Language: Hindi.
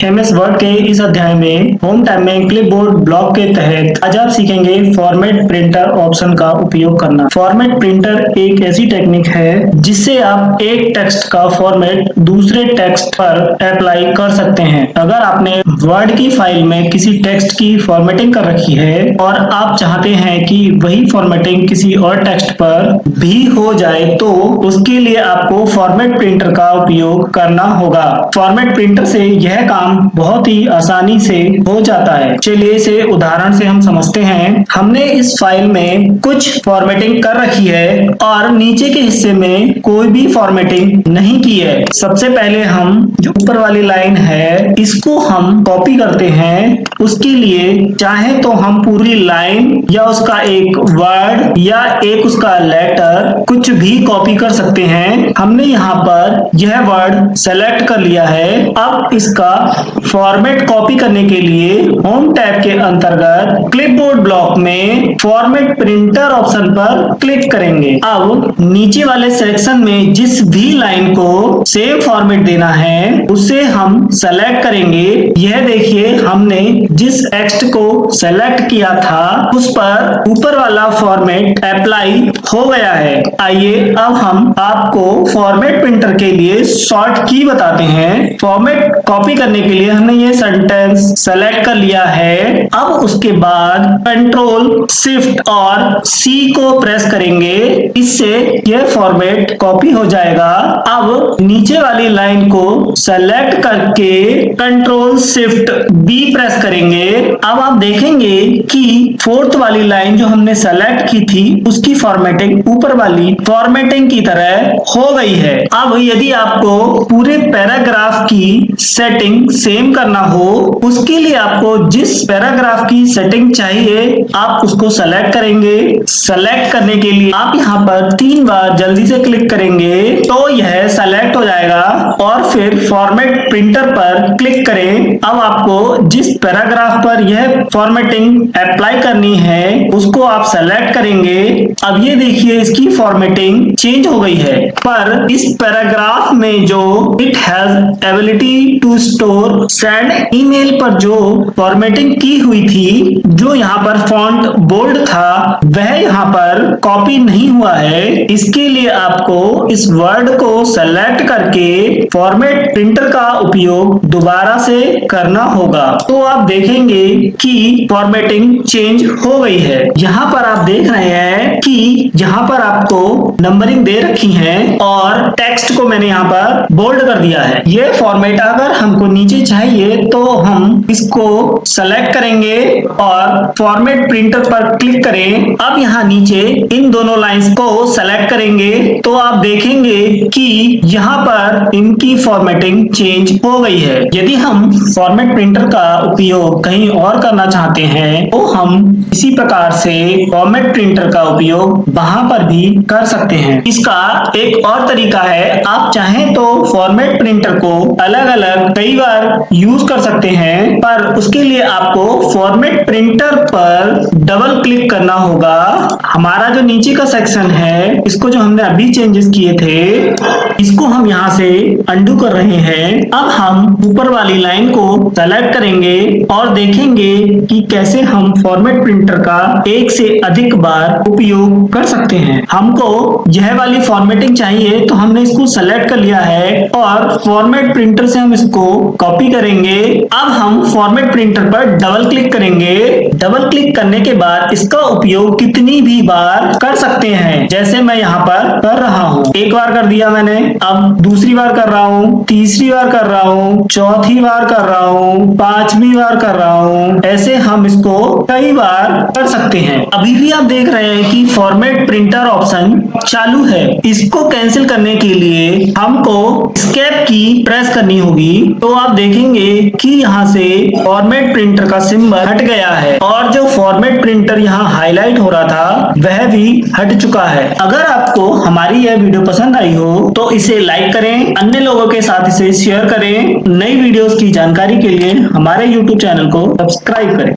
एमएस वर्ड के इस अध्याय में होम टैब में क्लिपबोर्ड ब्लॉक के तहत आज आप सीखेंगे फॉर्मेट प्रिंटर ऑप्शन का उपयोग करना। फॉर्मेट प्रिंटर एक ऐसी टेक्निक है जिससे आप एक टेक्स्ट का फॉर्मेट दूसरे टेक्स्ट पर अप्लाई कर सकते हैं। अगर आपने वर्ड की फाइल में किसी टेक्स्ट की फॉर्मेटिंग कर रखी है और आप चाहते हैं कि वही फॉर्मेटिंग किसी और टेक्स्ट पर भी हो जाए तो उसके लिए आपको फॉर्मेट प्रिंटर का उपयोग करना होगा। फॉर्मेट प्रिंटर से यह काम बहुत ही आसानी से हो जाता है। चलिए इसे उदाहरण से हम समझते हैं। हमने इस फाइल में कुछ फॉर्मेटिंग कर रखी है और नीचे के हिस्से में कोई भी फॉर्मेटिंग नहीं की है। सबसे पहले हम जो ऊपर वाली लाइन है इसको हम कॉपी करते हैं। उसके लिए चाहे तो हम पूरी लाइन या उसका एक वर्ड या एक उसका लेटर कुछ भी कॉपी कर सकते हैं। हमने यहाँ पर यह वर्ड सेलेक्ट कर लिया है। अब इसका फॉर्मेट कॉपी करने के लिए होम टैब के अंतर्गत क्लिपबोर्ड ब्लॉक में फॉर्मेट प्रिंटर ऑप्शन पर क्लिक करेंगे। अब नीचे वाले सेक्शन में जिस भी लाइन को सेम फॉर्मेट देना है उसे हम सेलेक्ट करेंगे। यह देखिए हमने जिस टेक्स्ट को सेलेक्ट किया था उस पर ऊपर वाला फॉर्मेट अप्लाई हो गया है। आइए अब हम आपको फॉर्मेट प्रिंटर के लिए शॉर्ट की बताते हैं। फॉर्मेट कॉपी करने के लिए हमने ये सेंटेंस सेलेक्ट कर लिया है। अब उसके बाद कंट्रोल शिफ्ट और सी को प्रेस करेंगे। इससे यह फॉर्मेट कॉपी हो जाएगा। अब नीचे वाली लाइन को सेलेक्ट करके कंट्रोल शिफ्ट बी प्रेस करेंगे। अब आप देखेंगे कि फोर्थ वाली लाइन जो हमने सेलेक्ट की थी उसकी फॉर्मेटिंग ऊपर वाली फॉर्मेटिंग की तरह हो गई है। अब यदि आपको पूरे पैराग्राफ की सेटिंग सेम करना हो उसके लिए आपको जिस पैराग्राफ की सेटिंग चाहिए आप उसको सेलेक्ट करेंगे। सेलेक्ट करने के लिए आप यहाँ पर 3 बार जल्दी से क्लिक करेंगे तो यह सेलेक्ट हो जाएगा और फिर फॉर्मेट प्रिंटर पर क्लिक करें। अब आपको जिस पैराग्राफ पर यह फॉर्मेटिंग अप्लाई करनी है उसको आप सेलेक्ट करेंगे। अब ये देखिए इसकी फॉर्मेटिंग चेंज हो गई है, पर इस पैराग्राफ में जो it has ability to store send email पर जो फॉर्मेटिंग की हुई थी, जो यहाँ पर फॉन्ट बोल्ड था वह यहाँ पर कॉपी नहीं हुआ है। इसके लिए आपको इस वर्ड को सेलेक्ट करके फॉर्मेट प्रिंटर का उपयोग दोबारा से करना होगा। तो आप देखेंगे कि फॉर्मेटिंग चेंज हो गई है। यहाँ पर आप देख रहे हैं कि यहाँ पर आपको नंबरिंग दे रखी है और टेक्स्ट को मैंने यहाँ पर बोल्ड कर दिया है। ये फॉर्मेट अगर हमको नीचे चाहिए तो हम इसको सेलेक्ट करेंगे और फॉर्मेट प्रिंटर पर क्लिक करें। अब यहाँ नीचे इन दोनों लाइंस को सेलेक्ट करेंगे तो आप देखेंगे कि यहाँ पर इनकी फॉर्मेटिंग चेंज हो गई है। यदि हम फॉर्मेट प्रिंटर का उपयोग कहीं और करना चाहते हैं तो हम इसी प्रकार से फॉर्मेट प्रिंटर का उपयोग वहां पर भी कर सकते हैं। इसका एक और तरीका है, आप चाहें तो फॉर्मेट प्रिंटर को अलग अलग कई बार यूज कर सकते हैं, पर उसके लिए आपको फॉर्मेट प्रिंटर पर डबल क्लिक करना होगा। हमारा जो नीचे का सेक्शन है इसको जो हमने अभी चेंजेस किए थे इसको हम यहाँ से अंडू कर रहे हैं। अब हम ऊपर वाली लाइन को सेलेक्ट करेंगे और देखेंगे कि कैसे हम फॉर्मेट प्रिंटर का एक से अधिक बार उपयोग कर सकते हैं। हमको यह वाली फॉर्मेटिंग चाहिए तो हमने इसको सेलेक्ट कर लिया है और फॉर्मेट प्रिंटर से हम इसको कॉपी करेंगे। अब हम फॉर्मेट प्रिंटर पर डबल क्लिक करेंगे। डबल क्लिक करने के बाद इसका उपयोग कितनी भी बार कर सकते हैं, जैसे मैं यहाँ पर कर रहा हूँ। एक बार कर दिया मैंने, अब दूसरी बार कर रहा हूँ, तीसरी बार कर रहा हूँ, चौथी बार कर रहा हूँ, 5वीं बार कर रहा हूँ। ऐसे हम इसको कई बार कर सकते हैं। अभी भी आप देख रहे हैं कि फॉर्मेट प्रिंटर ऑप्शन चालू है। इसको कैंसिल करने के लिए हमको एस्केप की प्रेस करनी होगी। तो आप देखेंगे कि यहाँ से फॉर्मेट प्रिंटर का सिंबल हट गया है और जो फॉर्मेट प्रिंटर यहाँ हाईलाइट हो रहा था वह भी हट चुका है। अगर आपको हमारी यह वीडियो पसंद आई हो तो इसे लाइक करें, अन्य लोगों के साथ इसे शेयर करें। नई वीडियोस की जानकारी के लिए हमारे YouTube चैनल को सब्सक्राइब करें।